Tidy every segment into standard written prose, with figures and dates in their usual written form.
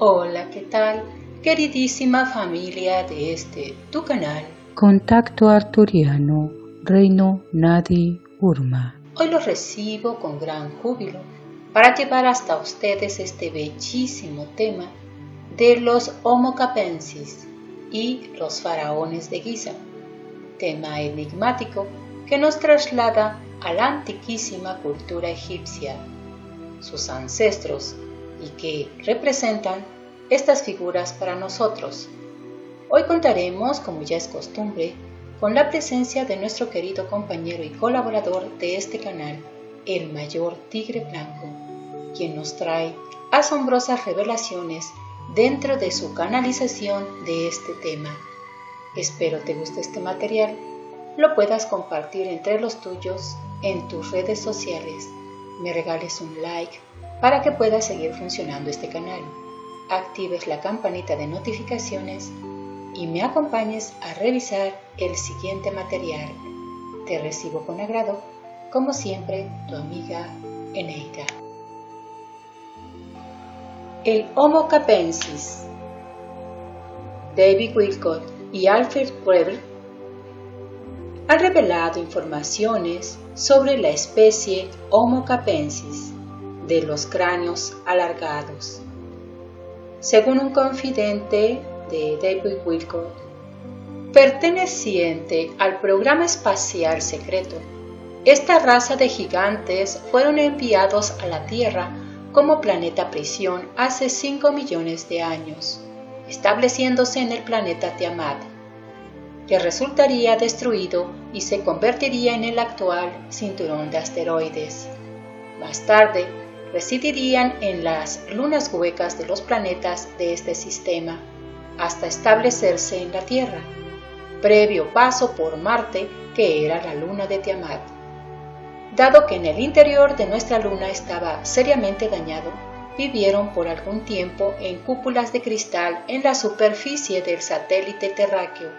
Hola, ¿qué tal? Queridísima familia de tu canal. Contacto Arturiano, Reino Nadi Urma. Hoy los recibo con gran júbilo para llevar hasta ustedes este bellísimo tema de los Homo capensis y los faraones de Giza, tema enigmático que nos traslada a la antiquísima cultura egipcia, sus ancestros y que representan estas figuras para nosotros. Hoy contaremos, como ya es costumbre, con la presencia de nuestro querido compañero y colaborador de este canal, el Mayor Tigre Blanco, quien nos trae asombrosas revelaciones dentro de su canalización de este tema. Espero te guste este material, lo puedas compartir entre los tuyos en tus redes sociales, me regales un like para que pueda seguir funcionando este canal, actives la campanita de notificaciones y me acompañes a revisar el siguiente material. Te recibo con agrado, como siempre, tu amiga Eneida. El Homo capensis. David Wilcott y Alfred Weber han revelado informaciones sobre la especie Homo capensis de los cráneos alargados. Según un confidente de David Wilcott, perteneciente al programa espacial secreto, esta raza de gigantes fueron enviados a la Tierra como planeta prisión hace 5 millones de años, estableciéndose en el planeta Tiamat, que resultaría destruido y se convertiría en el actual cinturón de asteroides. Más tarde, residirían en las lunas huecas de los planetas de este sistema, hasta establecerse en la Tierra, previo paso por Marte, que era la luna de Tiamat. Dado que en el interior de nuestra luna estaba seriamente dañado, vivieron por algún tiempo en cúpulas de cristal en la superficie del satélite terráqueo.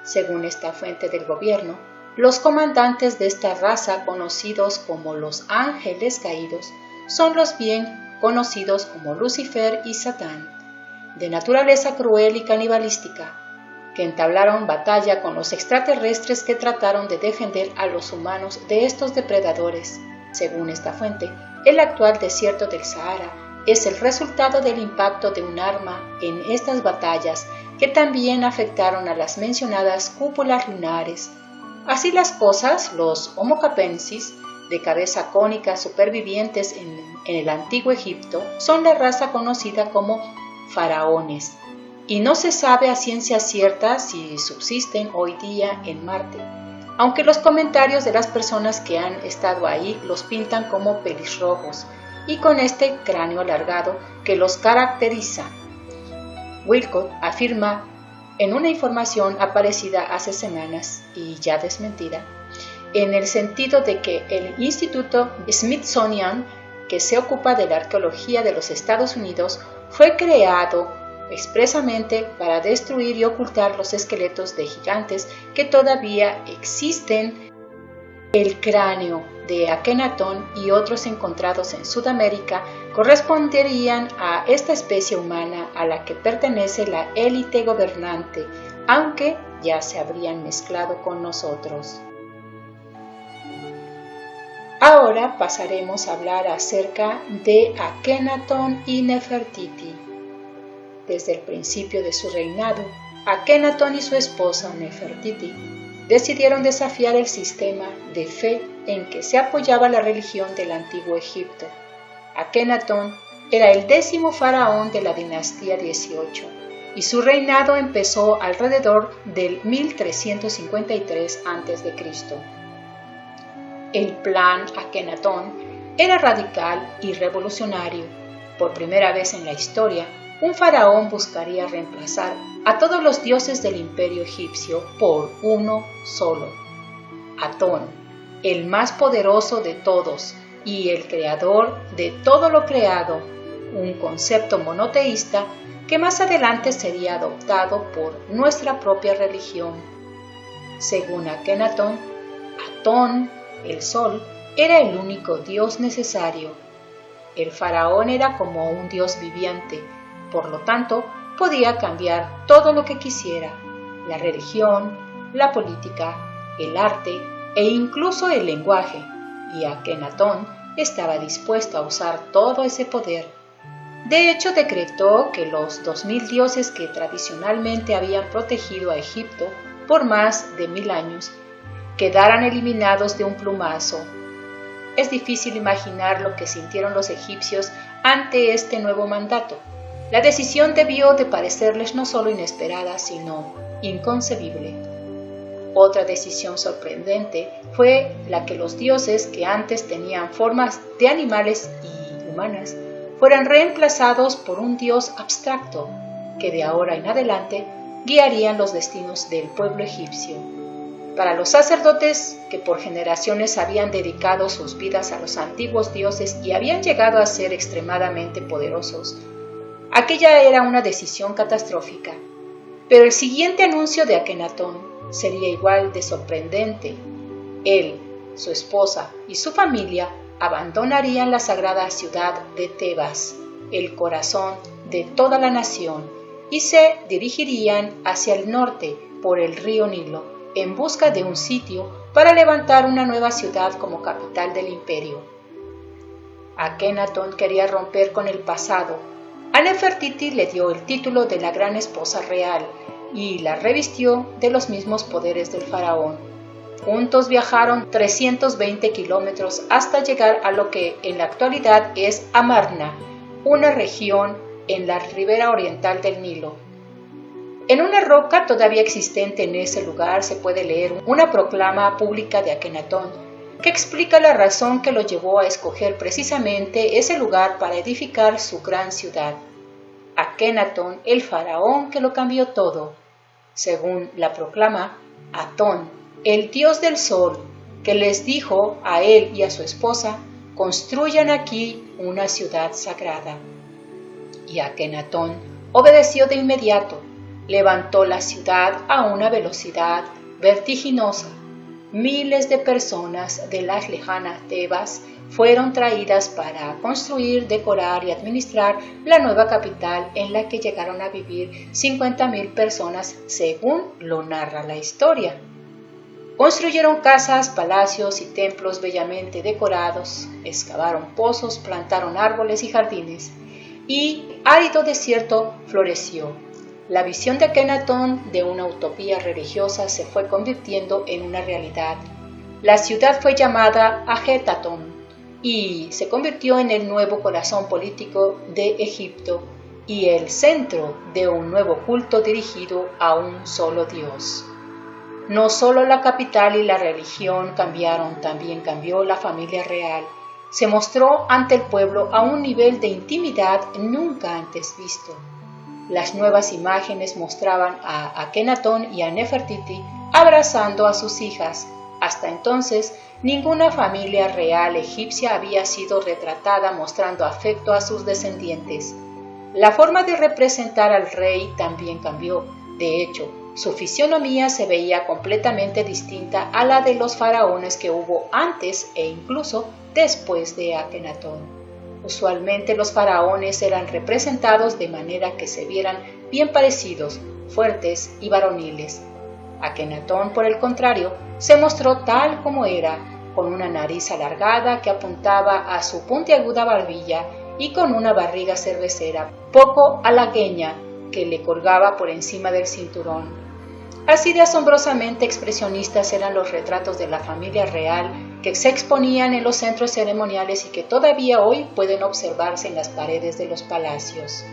Según esta fuente del gobierno, los comandantes de esta raza, conocidos como los ángeles caídos, son los bien conocidos como Lucifer y Satán, de naturaleza cruel y canibalística, que entablaron batalla con los extraterrestres que trataron de defender a los humanos de estos depredadores. Según esta fuente, el actual desierto del Sahara es el resultado del impacto de un arma en estas batallas que también afectaron a las mencionadas cúpulas lunares. Así las cosas, los Homo capensis, de cabeza cónica supervivientes en el antiguo Egipto, son la raza conocida como faraones, y no se sabe a ciencia cierta si subsisten hoy día en Marte, aunque los comentarios de las personas que han estado ahí los pintan como pelirrojos y con este cráneo alargado que los caracteriza. Wilcott afirma en una información aparecida hace semanas y ya desmentida, en el sentido de que el Instituto Smithsonian, que se ocupa de la arqueología de los Estados Unidos, fue creado expresamente para destruir y ocultar los esqueletos de gigantes que todavía existen. El cráneo de Akenatón y otros encontrados en Sudamérica corresponderían a esta especie humana a la que pertenece la élite gobernante, aunque ya se habrían mezclado con nosotros. Ahora pasaremos a hablar acerca de Akenatón y Nefertiti. Desde el principio de su reinado, Akenatón y su esposa Nefertiti decidieron desafiar el sistema de fe en que se apoyaba la religión del antiguo Egipto. Akenatón era el 10º faraón de la dinastía 18 y su reinado empezó alrededor del 1353 a.C. El plan Akenatón era radical y revolucionario. Por primera vez en la historia, un faraón buscaría reemplazar a todos los dioses del imperio egipcio por uno solo, Atón, el más poderoso de todos y el creador de todo lo creado, un concepto monoteísta que más adelante sería adoptado por nuestra propia religión. Según Akenatón, Atón, el sol, era el único dios necesario. El faraón era como un dios viviente, Por lo tanto, podía cambiar todo lo que quisiera: la religión, la política, el arte e incluso el lenguaje, y Akenatón estaba dispuesto a usar todo ese poder. De hecho, decretó que los 2000 dioses que tradicionalmente habían protegido a Egipto por más de 1000 años quedaran eliminados de un plumazo. Es difícil imaginar lo que sintieron los egipcios ante este nuevo mandato. La decisión debió de parecerles no solo inesperada, sino inconcebible. Otra decisión sorprendente fue la que los dioses, que antes tenían formas de animales y humanas, fueran reemplazados por un dios abstracto que de ahora en adelante guiarían los destinos del pueblo egipcio. Para los sacerdotes, que por generaciones habían dedicado sus vidas a los antiguos dioses y habían llegado a ser extremadamente poderosos, aquella era una decisión catastrófica. Pero el siguiente anuncio de Akenatón sería igual de sorprendente. Él, su esposa y su familia abandonarían la sagrada ciudad de Tebas, el corazón de toda la nación, y se dirigirían hacia el norte por el río Nilo, en busca de un sitio para levantar una nueva ciudad como capital del imperio. Akenatón quería romper con el pasado. A Nefertiti le dio el título de la gran esposa real y la revistió de los mismos poderes del faraón. Juntos viajaron 320 kilómetros hasta llegar a lo que en la actualidad es Amarna, una región en la ribera oriental del Nilo. En una roca todavía existente en ese lugar se puede leer una proclama pública de Akenatón que explica la razón que lo llevó a escoger precisamente ese lugar para edificar su gran ciudad. Akenatón, el faraón que lo cambió todo. Según la proclama, Atón, el dios del sol, que les dijo a él y a su esposa: construyan aquí una ciudad sagrada. Y Akenatón obedeció de inmediato. Levantó la ciudad a una velocidad vertiginosa. Miles de personas de las lejanas Tebas fueron traídas para construir, decorar y administrar la nueva capital, en la que llegaron a vivir 50.000 personas, según lo narra la historia. Construyeron casas, palacios y templos bellamente decorados, excavaron pozos, plantaron árboles y jardines, y árido desierto floreció. La visión de Akenatón de una utopía religiosa se fue convirtiendo en una realidad. La ciudad fue llamada Ajetatón y se convirtió en el nuevo corazón político de Egipto y el centro de un nuevo culto dirigido a un solo Dios. No solo la capital y la religión cambiaron, también cambió la familia real. Se mostró ante el pueblo a un nivel de intimidad nunca antes visto. Las nuevas imágenes mostraban a Akenatón y a Nefertiti abrazando a sus hijas. Hasta entonces, ninguna familia real egipcia había sido retratada mostrando afecto a sus descendientes. La forma de representar al rey también cambió. De hecho, su fisionomía se veía completamente distinta a la de los faraones que hubo antes e incluso después de Akenatón. Usualmente los faraones eran representados de manera que se vieran bien parecidos, fuertes y varoniles. Akenatón, por el contrario, se mostró tal como era, con una nariz alargada que apuntaba a su puntiaguda barbilla y con una barriga cervecera poco halagueña que le colgaba por encima del cinturón. Así de asombrosamente expresionistas eran los retratos de la familia real que se exponían en los centros ceremoniales y que todavía hoy pueden observarse en las paredes de los palacios.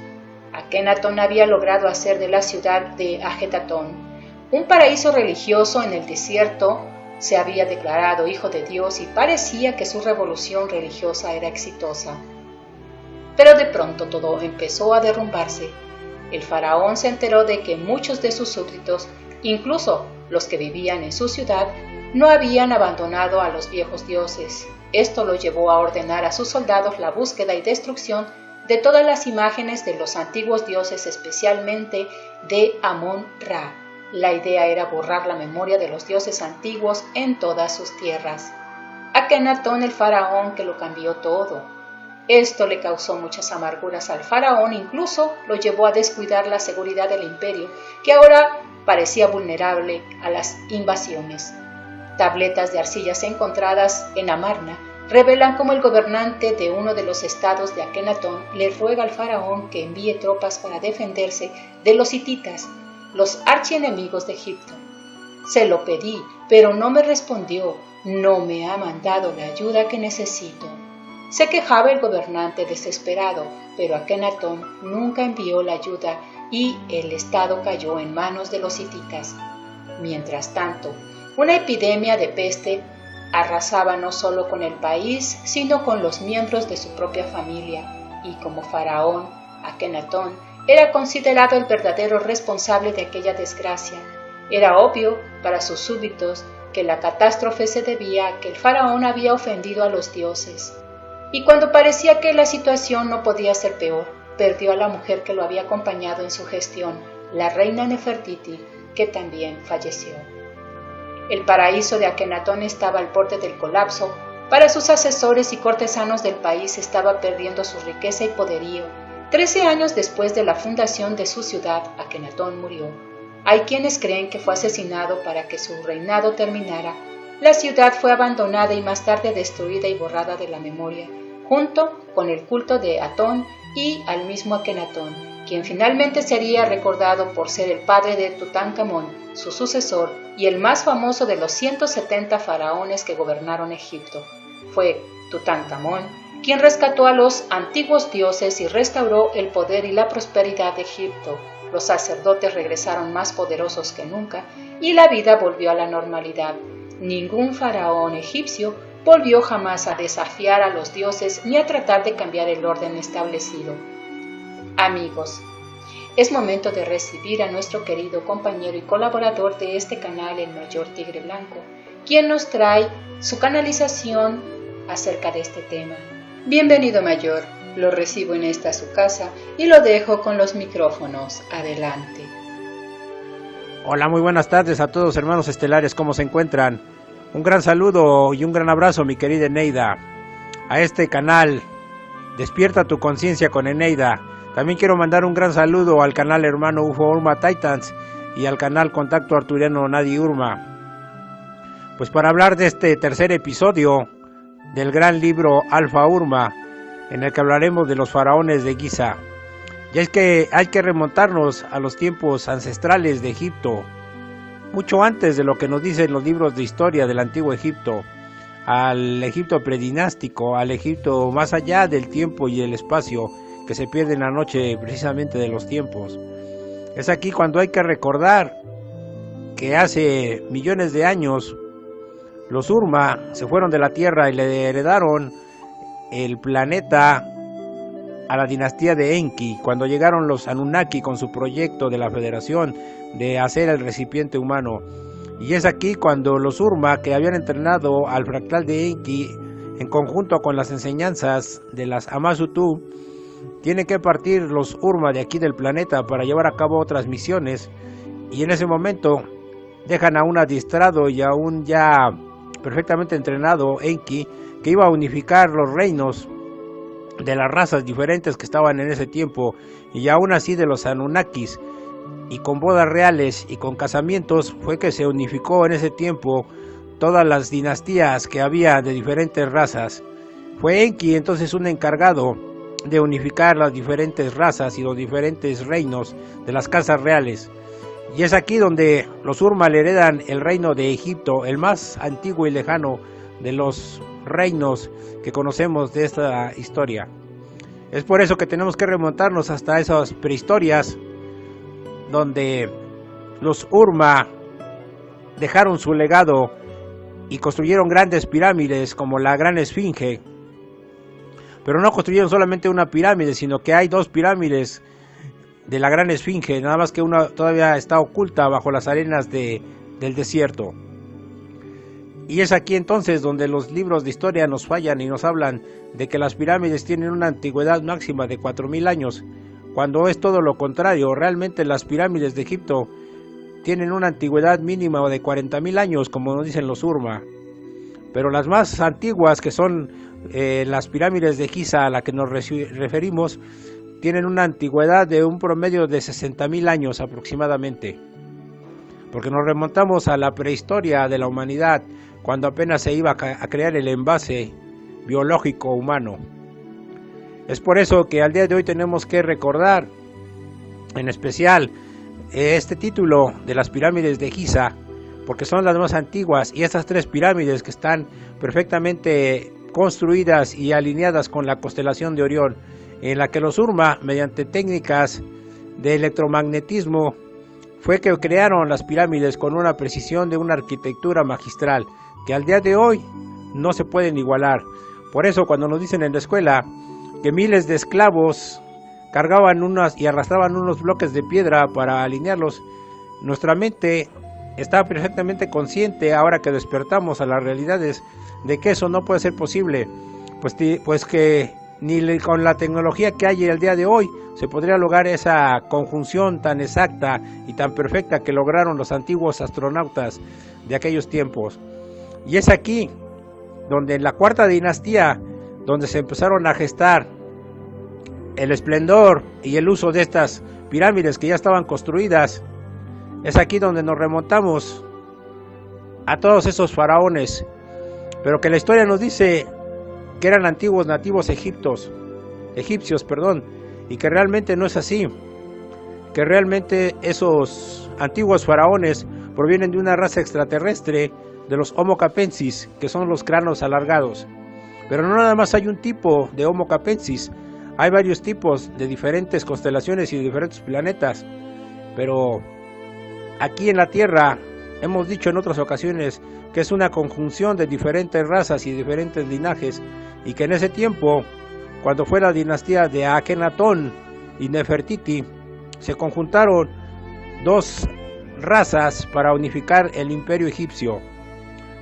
Akenatón había logrado hacer de la ciudad de Ajetatón un paraíso religioso en el desierto. Se había declarado hijo de Dios y parecía que su revolución religiosa era exitosa. Pero de pronto todo empezó a derrumbarse. El faraón se enteró de que muchos de sus súbditos, incluso los que vivían en su ciudad, no habían abandonado a los viejos dioses. Esto lo llevó a ordenar a sus soldados la búsqueda y destrucción de todas las imágenes de los antiguos dioses, especialmente de Amón-Ra. La idea era borrar la memoria de los dioses antiguos en todas sus tierras. Akenatón, el faraón que lo cambió todo. Esto le causó muchas amarguras al faraón, incluso lo llevó a descuidar la seguridad del imperio, que ahora parecía vulnerable a las invasiones. Tabletas de arcillas encontradas en Amarna revelan cómo el gobernante de uno de los estados de Akenatón le ruega al faraón que envíe tropas para defenderse de los hititas, los archienemigos de Egipto. Se lo pedí, pero no me respondió, no me ha mandado la ayuda que necesito. Se quejaba el gobernante desesperado, pero Akenatón nunca envió la ayuda y el estado cayó en manos de los hititas. Mientras tanto, una epidemia de peste arrasaba no solo con el país, sino con los miembros de su propia familia, y como faraón, Akenatón era considerado el verdadero responsable de aquella desgracia. Era obvio para sus súbditos que la catástrofe se debía a que el faraón había ofendido a los dioses. Y cuando parecía que la situación no podía ser peor, perdió a la mujer que lo había acompañado en su gestión, la reina Nefertiti, que también falleció. El paraíso de Akenatón estaba al borde del colapso. Para sus asesores y cortesanos del país estaba perdiendo su riqueza y poderío. 13 años después de la fundación de su ciudad, Akenatón murió. Hay quienes creen que fue asesinado para que su reinado terminara. La ciudad fue abandonada y más tarde destruida y borrada de la memoria, junto con el culto de Atón y al mismo Akenatón, quien finalmente sería recordado por ser el padre de Tutankamón, su sucesor y el más famoso de los 170 faraones que gobernaron Egipto. Fue Tutankamón quien rescató a los antiguos dioses y restauró el poder y la prosperidad de Egipto. Los sacerdotes regresaron más poderosos que nunca y la vida volvió a la normalidad. Ningún faraón egipcio volvió jamás a desafiar a los dioses ni a tratar de cambiar el orden establecido. Amigos, es momento de recibir a nuestro querido compañero y colaborador de este canal, el Mayor Tigre Blanco, quien nos trae su canalización acerca de este tema. Bienvenido, Mayor. Lo recibo en esta su casa y lo dejo con los micrófonos. Adelante. Hola, muy buenas tardes a todos, hermanos estelares, ¿cómo se encuentran? Un gran saludo y un gran abrazo, mi querida Eneida, a este canal Despierta tu conciencia con Eneida. También quiero mandar un gran saludo al canal hermano UFO Urma Titans y al canal Contacto Arturiano Nadi Urma. Pues para hablar de este tercer episodio del gran libro Alfa Urma, en el que hablaremos de los faraones de Giza. Y es que hay que remontarnos a los tiempos ancestrales de Egipto, mucho antes de lo que nos dicen los libros de historia del antiguo Egipto, al Egipto predinástico, al Egipto más allá del tiempo y el espacio que se pierde en la noche precisamente de los tiempos. Es aquí cuando hay que recordar que hace millones de años los Urma se fueron de la Tierra y le heredaron el planeta a la dinastía de Enki, cuando llegaron los Anunnaki con su proyecto de la federación de hacer el recipiente humano. Y es aquí cuando los Urma, que habían entrenado al fractal de Enki en conjunto con las enseñanzas de las Amasutu, tienen que partir los Urma de aquí del planeta para llevar a cabo otras misiones, y en ese momento dejan a un adiestrado y a un ya perfectamente entrenado Enki, que iba a unificar los reinos de las razas diferentes que estaban en ese tiempo, y aún así de los Anunnakis, y con bodas reales y con casamientos fue que se unificó en ese tiempo todas las dinastías que había de diferentes razas. Fue Enki entonces un encargado de unificar las diferentes razas y los diferentes reinos de las casas reales. Y es aquí donde los Urma le heredan el reino de Egipto, el más antiguo y lejano de los reinos que conocemos de esta historia. Es por eso que tenemos que remontarnos hasta esas prehistorias donde los Urma dejaron su legado y construyeron grandes pirámides como la Gran Esfinge. Pero no construyeron solamente una pirámide, sino que hay dos pirámides de la Gran Esfinge, nada más que una todavía está oculta bajo las arenas del desierto. Y es aquí entonces donde los libros de historia nos fallan y nos hablan de que las pirámides tienen una antigüedad máxima de 4000 años, cuando es todo lo contrario. Realmente las pirámides de Egipto tienen una antigüedad mínima de 40.000 años, como nos dicen los Urma. pero las más antiguas, que son las pirámides de Giza a las que nos referimos, tienen una antigüedad de un promedio de 60.000 años aproximadamente, porque nos remontamos a la prehistoria de la humanidad, cuando apenas se iba a crear el envase biológico humano. Es por eso que al día de hoy tenemos que recordar, en especial, este título de las pirámides de Giza, porque son las más antiguas, y estas 3 pirámides que están perfectamente construidas y alineadas con la constelación de Orión, en la que los Urma, mediante técnicas de electromagnetismo, fue que crearon las pirámides con una precisión de una arquitectura magistral, que al día de hoy no se pueden igualar. Por eso cuando nos dicen en la escuela que miles de esclavos cargaban y arrastraban unos bloques de piedra para alinearlos, nuestra mente está perfectamente consciente, ahora que despertamos a las realidades, de que eso no puede ser posible, pues que ni con la tecnología que hay el día de hoy se podría lograr esa conjunción tan exacta y tan perfecta que lograron los antiguos astronautas de aquellos tiempos. Y es aquí donde en la 4ª dinastía, donde se empezaron a gestar el esplendor y el uso de estas pirámides que ya estaban construidas, es aquí donde nos remontamos a todos esos faraones, pero que la historia nos dice que eran antiguos nativos egipcios, y que realmente no es así, que realmente esos antiguos faraones provienen de una raza extraterrestre, de los Homo capensis, que son los cráneos alargados. Pero no nada más hay un tipo de Homo capensis, hay varios tipos de diferentes constelaciones y de diferentes planetas, pero aquí en la Tierra hemos dicho en otras ocasiones que es una conjunción de diferentes razas y diferentes linajes, y que en ese tiempo, cuando fue la dinastía de Akenatón y Nefertiti, se conjuntaron 2 razas para unificar el imperio egipcio.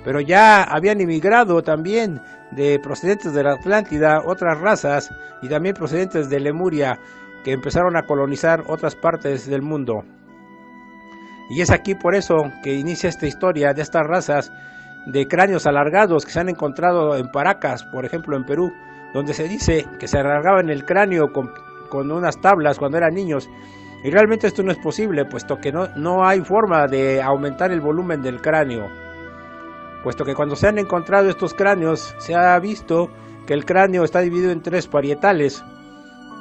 Pero ya habían emigrado también de procedentes de la Atlántida otras razas, y también procedentes de Lemuria, que empezaron a colonizar otras partes del mundo. Y es aquí por eso que inicia esta historia de estas razas de cráneos alargados que se han encontrado en Paracas, por ejemplo en Perú, donde se dice que se alargaban el cráneo con unas tablas cuando eran niños. Y realmente esto no es posible, puesto que no hay forma de aumentar el volumen del cráneo, puesto que cuando se han encontrado estos cráneos se ha visto que el cráneo está dividido en 3 parietales,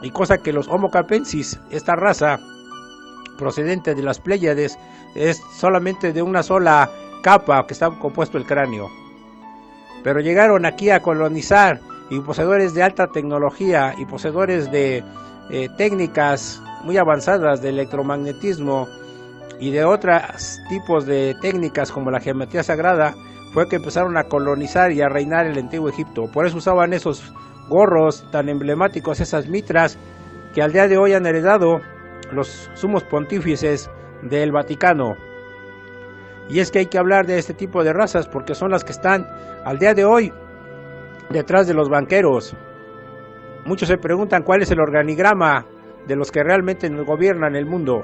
y cosa que los Homo capensis, esta raza procedente de las Pléyades, es solamente de una sola capa que está compuesto el cráneo. Pero llegaron aquí a colonizar, y poseedores de alta tecnología y poseedores de técnicas muy avanzadas de electromagnetismo y de otros tipos de técnicas como la geometría sagrada, fue que empezaron a colonizar y a reinar el antiguo Egipto. Por eso usaban esos gorros tan emblemáticos, esas mitras que al día de hoy han heredado los sumos pontífices del Vaticano. Y es que hay que hablar de este tipo de razas porque son las que están al día de hoy detrás de los banqueros. Muchos se preguntan cuál es el organigrama de los que realmente nos gobiernan el mundo,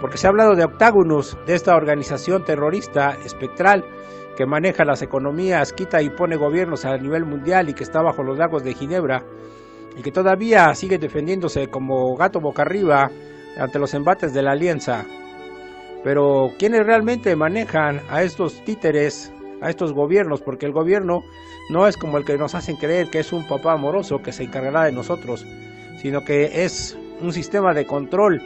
porque se ha hablado de Octagonus, de esta organización terrorista espectral que maneja las economías, quita y pone gobiernos a nivel mundial y que está bajo los lagos de Ginebra y que todavía sigue defendiéndose como gato boca arriba ante los embates de la alianza. Pero ¿quiénes realmente manejan a estos títeres, a estos gobiernos? Porque el gobierno no es como el que nos hacen creer, que es un papá amoroso que se encargará de nosotros, sino que es un sistema de control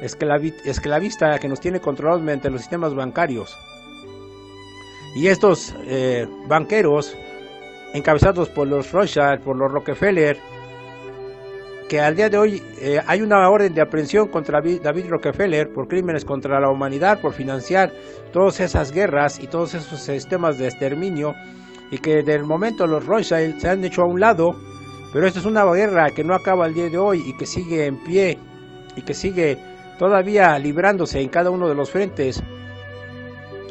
esclavista que nos tiene controlados mediante los sistemas bancarios. Y estos banqueros, encabezados por los Rothschild, por los Rockefeller, que al día de hoy hay una orden de aprehensión contra David Rockefeller por crímenes contra la humanidad, por financiar todas esas guerras y todos esos sistemas de exterminio, y que del momento los Rothschild se han hecho a un lado, pero esto es una guerra que no acaba al día de hoy y que sigue en pie y que sigue todavía librándose en cada uno de los frentes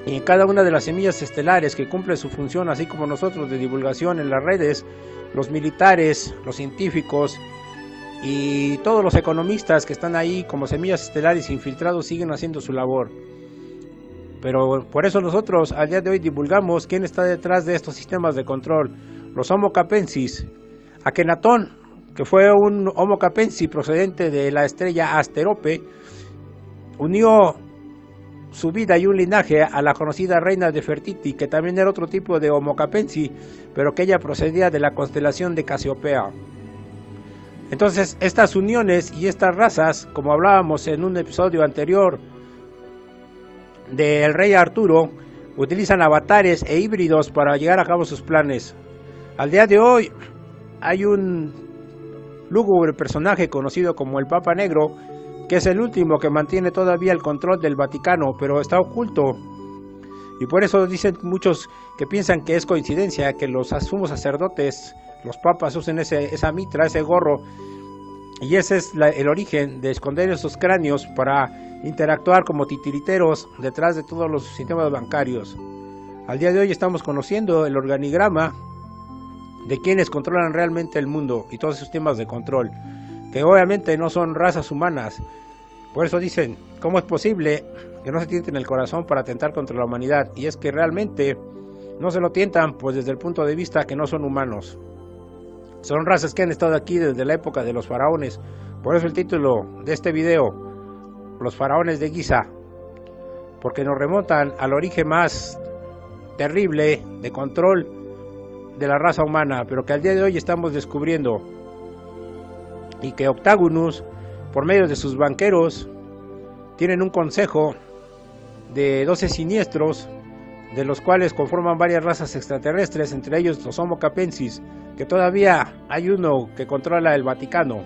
y en cada una de las semillas estelares que cumple su función, así como nosotros de divulgación en las redes, los militares, los científicos y todos los economistas que están ahí como semillas estelares infiltrados siguen haciendo su labor. Pero por eso nosotros al día de hoy divulgamos quién está detrás de estos sistemas de control. Los Homo capensis. Akenatón, que fue un Homo capensis procedente de la estrella Asterope, unió su vida y un linaje a la conocida reina de Fertiti, que también era otro tipo de Homo capensis, pero que ella procedía de la constelación de Casiopea. Entonces, estas uniones y estas razas, como hablábamos en un episodio anterior del rey Arturo, utilizan avatares e híbridos para llegar a cabo sus planes. Al día de hoy hay un lúgubre personaje conocido como el Papa Negro, que es el último que mantiene todavía el control del Vaticano, pero está oculto. Y por eso dicen muchos que piensan que es coincidencia que los sumos sacerdotes, los papas, usen esa mitra, ese gorro, y ese es el origen de esconder esos cráneos para interactuar como titiriteros detrás de todos los sistemas bancarios. Al día de hoy estamos conociendo el organigrama de quienes controlan realmente el mundo y todos esos temas de control, que obviamente no son razas humanas. Por eso dicen, ¿cómo es posible que no se tienten el corazón para atentar contra la humanidad? Y es que realmente no se lo tientan, pues desde el punto de vista que no son humanos. Son razas que han estado aquí desde la época de los faraones. Por eso el título de este video, los faraones de Giza, porque nos remontan al origen más terrible de control de la raza humana, pero que al día de hoy estamos descubriendo. Y que Octagonus, por medio de sus banqueros, tienen un consejo de 12 siniestros, de los cuales conforman varias razas extraterrestres, entre ellos los Homo capensis, que todavía hay uno que controla el Vaticano,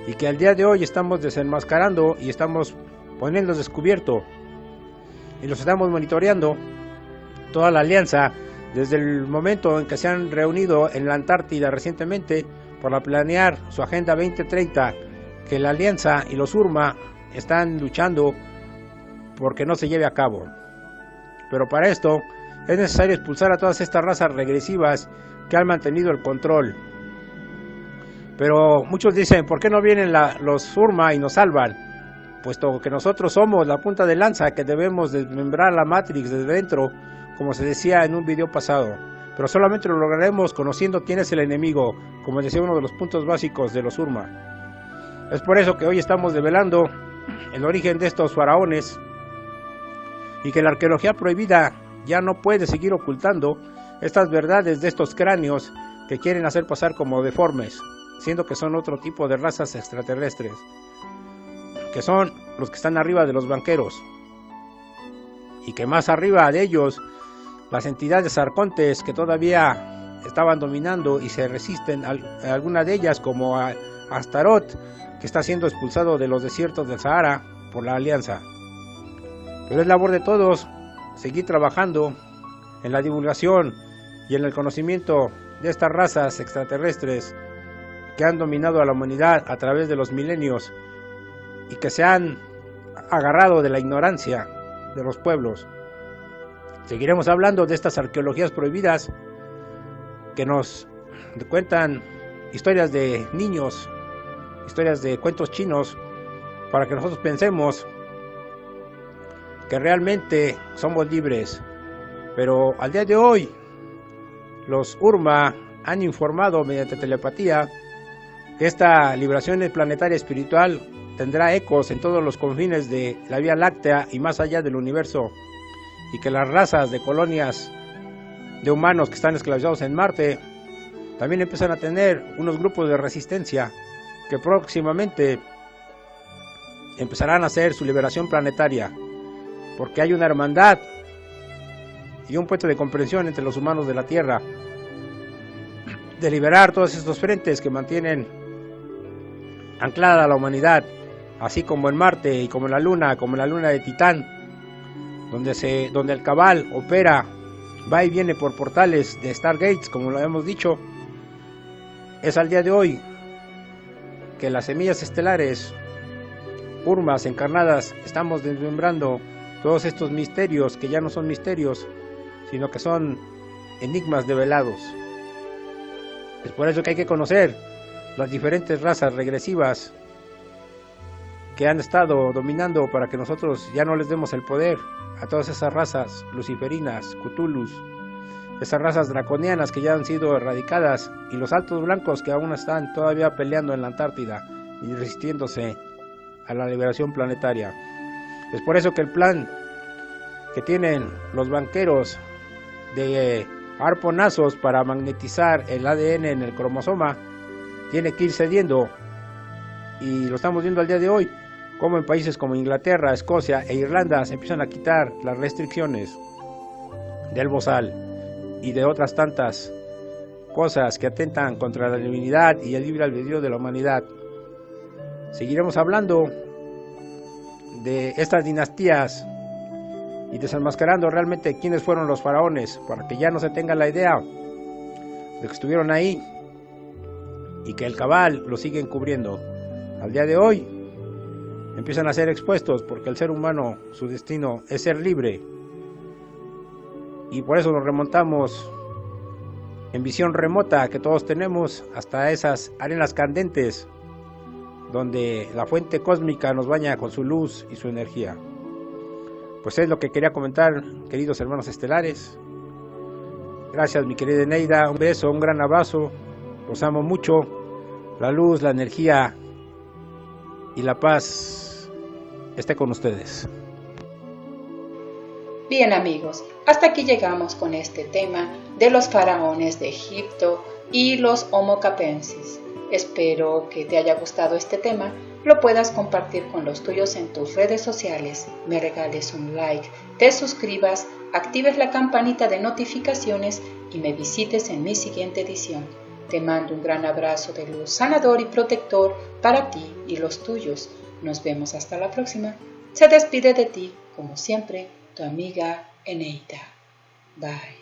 y que al día de hoy estamos desenmascarando y estamos poniendo descubierto, y los estamos monitoreando, toda la alianza, desde el momento en que se han reunido en la Antártida recientemente, para planear su Agenda 2030, que la Alianza y los URMA están luchando porque no se lleve a cabo. Pero para esto es necesario expulsar a todas estas razas regresivas que han mantenido el control. Pero muchos dicen, ¿por qué no vienen los URMA y nos salvan? Puesto que nosotros somos la punta de lanza que debemos desmembrar la Matrix desde dentro, como se decía en un video pasado. Pero solamente lo lograremos conociendo quién es el enemigo, como decía uno de los puntos básicos de los URMA. Es por eso que hoy estamos develando el origen de estos faraones y que la arqueología prohibida ya no puede seguir ocultando estas verdades de estos cráneos que quieren hacer pasar como deformes, siendo que son otro tipo de razas extraterrestres, que son los que están arriba de los banqueros, y que más arriba de ellos las entidades arcontes que todavía estaban dominando y se resisten a alguna de ellas, como a Astaroth, que está siendo expulsado de los desiertos del Sahara por la Alianza. Pero es labor de todos seguir trabajando en la divulgación y en el conocimiento de estas razas extraterrestres que han dominado a la humanidad a través de los milenios y que se han agarrado de la ignorancia de los pueblos. Seguiremos hablando de estas arqueologías prohibidas que nos cuentan historias de niños, historias de cuentos chinos, para que nosotros pensemos que realmente somos libres. Pero al día de hoy, los URMA han informado mediante telepatía que esta liberación planetaria espiritual tendrá ecos en todos los confines de la Vía Láctea y más allá del universo, y que las razas de colonias de humanos que están esclavizados en Marte también empiezan a tener unos grupos de resistencia que próximamente empezarán a hacer su liberación planetaria, porque hay una hermandad y un puente de comprensión entre los humanos de la Tierra, de liberar todos estos frentes que mantienen anclada a la humanidad, así como en Marte y como en la Luna de Titán, donde el Cabal opera, va y viene por portales de Stargates, como lo hemos dicho. Es al día de hoy que las semillas estelares, URMAs encarnadas, estamos desmembrando todos estos misterios que ya no son misterios, sino que son enigmas develados. Es por eso que hay que conocer las diferentes razas regresivas que han estado dominando para que nosotros ya no les demos el poder a todas esas razas luciferinas, Cthulhus, esas razas draconianas que ya han sido erradicadas, y los altos blancos que aún están todavía peleando en la Antártida y resistiéndose a la liberación planetaria. Es por eso que el plan que tienen los banqueros de arponazos para magnetizar el ADN en el cromosoma tiene que ir cediendo, y lo estamos viendo al día de hoy, como en países como Inglaterra, Escocia e Irlanda se empiezan a quitar las restricciones del bozal y de otras tantas cosas que atentan contra la divinidad y el libre albedrío de la humanidad. Seguiremos hablando de estas dinastías y desenmascarando realmente quiénes fueron los faraones, para que ya no se tenga la idea de que estuvieron ahí y que el cabal lo sigue encubriendo. Al día de hoy empiezan a ser expuestos porque el ser humano, su destino es ser libre, y por eso nos remontamos en visión remota que todos tenemos hasta esas arenas candentes donde la fuente cósmica nos baña con su luz y su energía. Pues es lo que quería comentar, queridos hermanos estelares. Gracias, mi querida Neida, un beso, un gran abrazo, los amo mucho. La luz, la energía y la paz esté con ustedes. Bien amigos, hasta aquí llegamos con este tema de los faraones de Egipto y los Homo capensis. Espero que te haya gustado este tema, lo puedas compartir con los tuyos en tus redes sociales, me regales un like, te suscribas, actives la campanita de notificaciones y me visites en mi siguiente edición. Te mando un gran abrazo de luz sanador y protector para ti y los tuyos. Nos vemos hasta la próxima. Se despide de ti, como siempre, tu amiga Eneida. Bye.